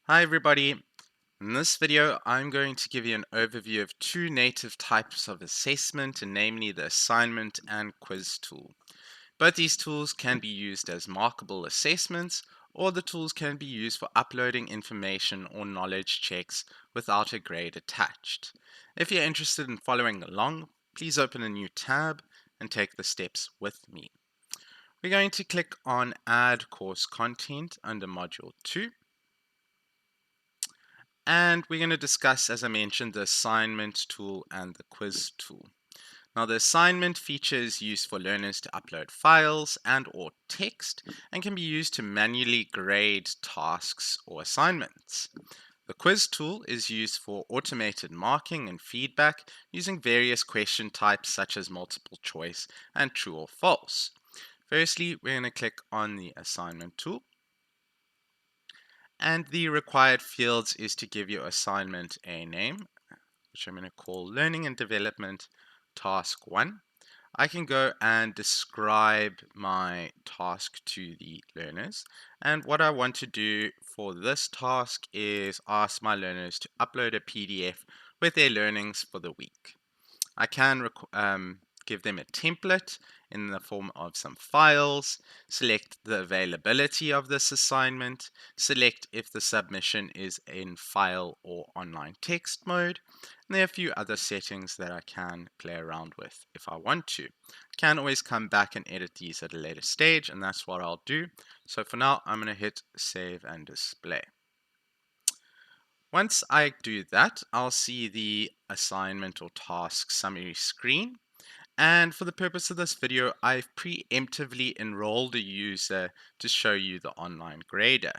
Hi everybody. In this video, I'm going to give you an overview of two native types of assessment, and namely the assignment and quiz tool. Both these tools can be used as markable assessments, or the tools can be used for uploading information or knowledge checks without a grade attached. If you're interested in following along, please open a new tab and take the steps with me. We're going to click on Add Course Content under Module 2. And we're going to discuss, as I mentioned, the assignment tool and the quiz tool. Now, the assignment feature is used for learners to upload files and or text and can be used to manually grade tasks or assignments. The quiz tool is used for automated marking and feedback using various question types such as multiple choice and true or false. Firstly, we're going to click on the assignment tool. And the required fields is to give your assignment a name, which I'm going to call Learning and Development Task 1. I can go and describe my task to the learners. And what I want to do for this task is ask my learners to upload a PDF with their learnings for the week. I can give them a template in the form of some files, select the availability of this assignment, select if the submission is in file or online text mode, and there are a few other settings that I can play around with if I want to. Can always come back and edit these at a later stage, and that's what I'll do. So for now, I'm going to hit save and display. Once I do that, I'll see the assignment or task summary screen. And for the purpose of this video, I've preemptively enrolled a user to show you the online grader.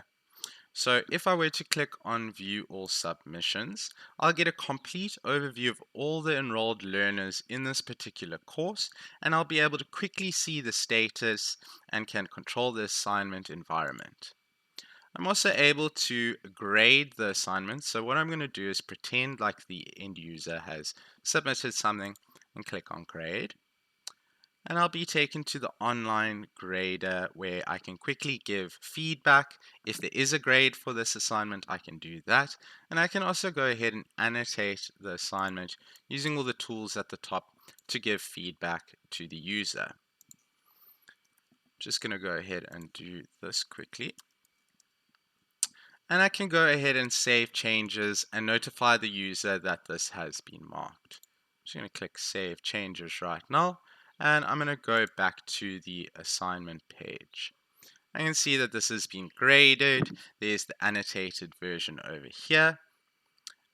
So if I were to click on View All Submissions, I'll get a complete overview of all the enrolled learners in this particular course, and I'll be able to quickly see the status and can control the assignment environment. I'm also able to grade the assignment. So what I'm going to do is pretend like the end user has submitted something and click on grade. And I'll be taken to the online grader where I can quickly give feedback. If there is a grade for this assignment, I can do that. And I can also go ahead and annotate the assignment using all the tools at the top to give feedback to the user. Just going to go ahead and do this quickly. And I can go ahead and save changes and notify the user that this has been marked. I'm just going to click Save Changes right now, and I'm going to go back to the assignment page. I can see that this has been graded. There's the annotated version over here,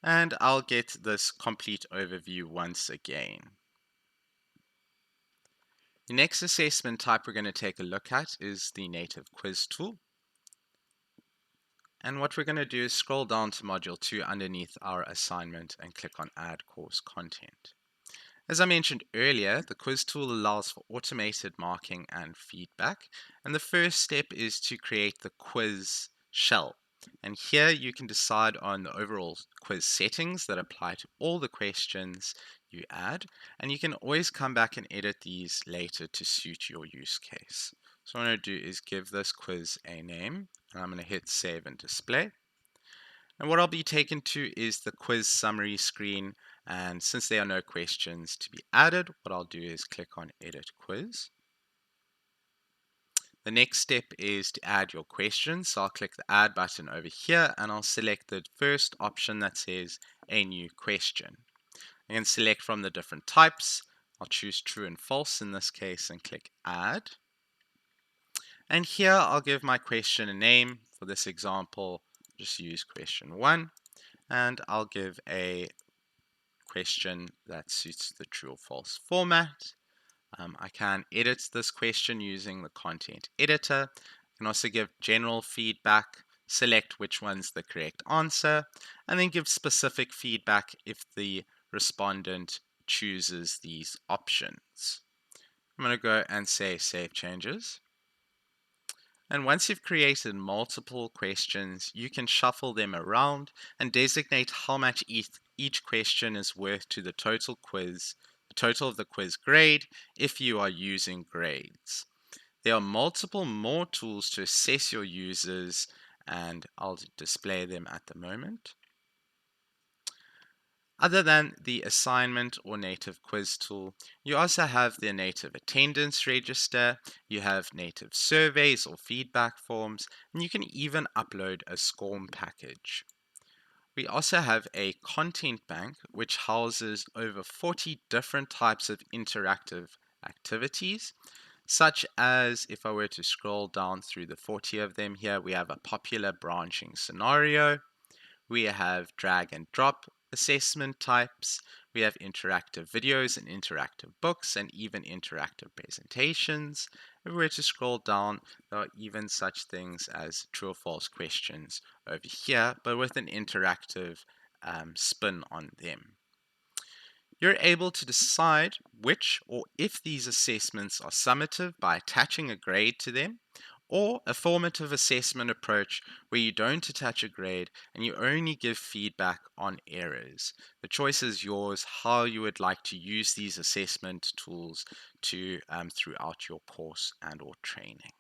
and I'll get this complete overview once again. The next assessment type we're going to take a look at is the native quiz tool. And what we're going to do is scroll down to Module 2 underneath our assignment and click on Add Course Content. As I mentioned earlier, the quiz tool allows for automated marking and feedback. And the first step is to create the quiz shell. And here you can decide on the overall quiz settings that apply to all the questions you add. And you can always come back and edit these later to suit your use case. So what I'm going to do is give this quiz a name, and I'm going to hit save and display. And what I'll be taken to is the quiz summary screen. And since there are no questions to be added, what I'll do is click on Edit Quiz. The next step is to add your questions. So I'll click the Add button over here, and I'll select the first option that says a new question. I can select from the different types. I'll choose true and false in this case and click Add. And here I'll give my question a name. For this example, just use question 1, and I'll give a question that suits the true or false format. I can edit this question using the content editor. I can also give general feedback, select which one's the correct answer, and then give specific feedback if the respondent chooses these options. I'm going to go and say Save Changes. And once you've created multiple questions, you can shuffle them around and designate how much each question is worth to the total of the quiz grade if you are using grades. There are multiple more tools to assess your users and I'll display them at the moment. Other than the assignment or native quiz tool, you also have the native attendance register, you have native surveys or feedback forms, and you can even upload a SCORM package. We also have a content bank which houses over 40 different types of interactive activities, such as if I were to scroll down through the 40 of them here, we have a popular branching scenario, we have drag and drop assessment types, we have interactive videos and interactive books, and even interactive presentations. If we were to scroll down, there are even such things as true or false questions over here, but with an interactive spin on them. You're able to decide which or if these assessments are summative by attaching a grade to them, or a formative assessment approach where you don't attach a grade and you only give feedback on errors. The choice is yours how you would like to use these assessment tools to throughout your course and or training.